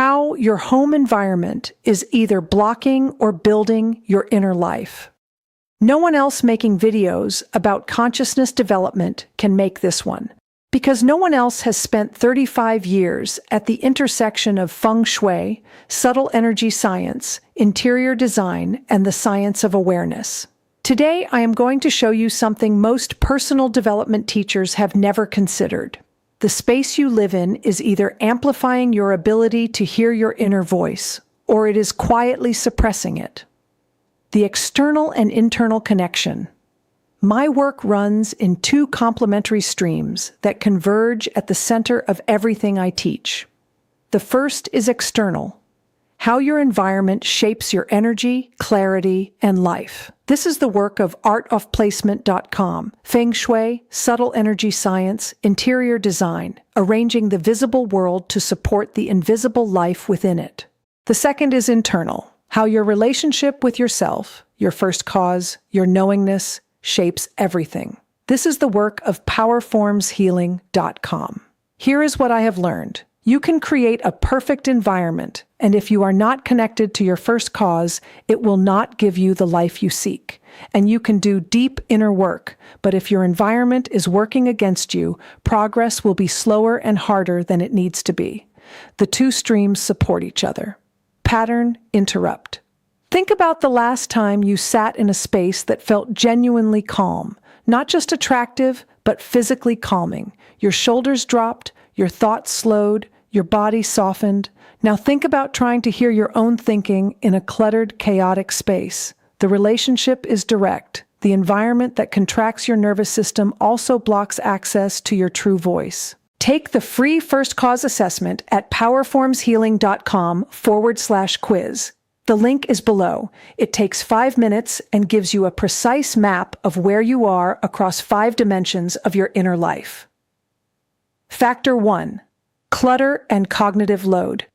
how your home environment is either blocking or building your inner life. No one else making videos about consciousness development can make this one, because no one else has spent 35 years at the intersection of Feng Shui, subtle energy science, interior design, and the science of awareness. Today, I am going to show you something most personal development teachers have never considered. The space you live in is either amplifying your ability to hear your inner voice, or it is quietly suppressing it. The external and internal connection. My work runs in two complementary streams that converge at the center of everything I teach. The first is external, how your environment shapes your energy, clarity, and life. This is the work of artofplacement.com, Feng Shui, subtle energy science, interior design, arranging the visible world to support the invisible life within it. The second is internal, how your relationship with yourself, your first cause, your knowingness, shapes everything. This is the work of powerformshealing.com. Here is what I have learned. You can create a perfect environment, and if you are not connected to your first cause, it will not give you the life you seek. And you can do deep inner work, but if your environment is working against you, progress will be slower and harder than it needs to be. The two streams support each other. Pattern, interrupt. Think about the last time you sat in a space that felt genuinely calm, not just attractive, but physically calming. Your shoulders dropped, your thoughts slowed, your body softened. Now think about trying to hear your own thinking in a cluttered, chaotic space. The relationship is direct. The environment that contracts your nervous system also blocks access to your true voice. Take the free first cause assessment at powerformshealing.com/quiz. The link is below. It takes 5 minutes and gives you a precise map of where you are across 5 dimensions of your inner life. Factor 1. Clutter and cognitive load.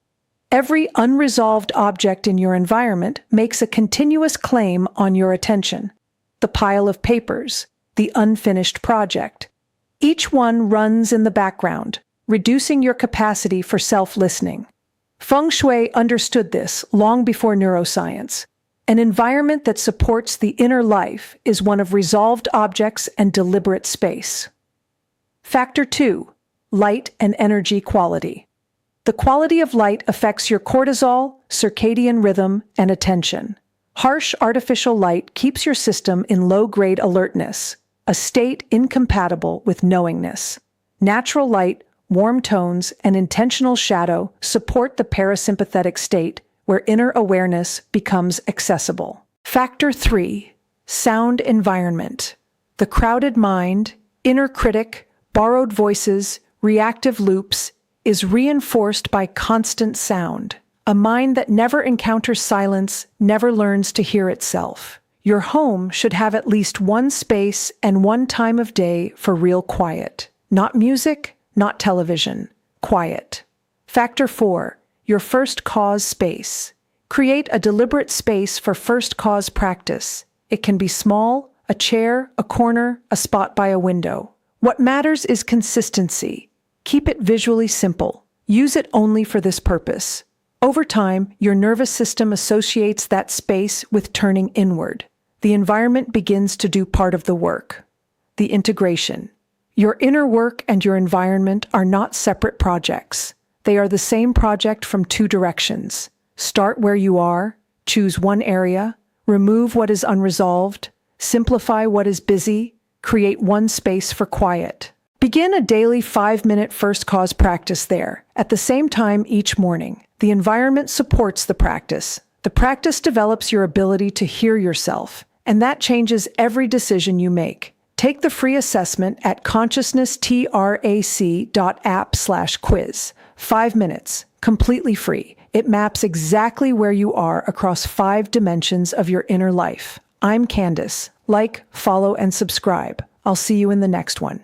Every unresolved object in your environment makes a continuous claim on your attention. The pile of papers, the unfinished project. Each one runs in the background, reducing your capacity for self-listening. Feng Shui understood this long before neuroscience. An environment that supports the inner life is one of resolved objects and deliberate space. Factor 2. Light and energy quality. The quality of light affects your cortisol, circadian rhythm, and attention. Harsh artificial light keeps your system in low-grade alertness, a state incompatible with knowingness. Natural light, warm tones, and intentional shadow support the parasympathetic state where inner awareness becomes accessible. Factor 3. Sound environment. The crowded mind, inner critic, borrowed voices, reactive loops, is reinforced by constant sound. A mind that never encounters silence never learns to hear itself. Your home should have at least one space and one time of day for real quiet. Not music, not television. Quiet. Factor 4. Your first cause space. Create a deliberate space for first cause practice. It can be small, a chair, a corner, a spot by a window. What matters is consistency. Keep it visually simple. Use it only for this purpose. Over time, your nervous system associates that space with turning inward. The environment begins to do part of the work. The integration. Your inner work and your environment are not separate projects. They are the same project from 2 directions. Start where you are, choose one area, remove what is unresolved, simplify what is busy, create one space for quiet. Begin a daily 5-minute first cause practice there, at the same time each morning. The environment supports the practice. The practice develops your ability to hear yourself, and that changes every decision you make. Take the free assessment at consciousnesstrac.app/quiz. 5 minutes, completely free. It maps exactly where you are across 5 dimensions of your inner life. I'm Candace. Like, follow, and subscribe. I'll see you in the next one.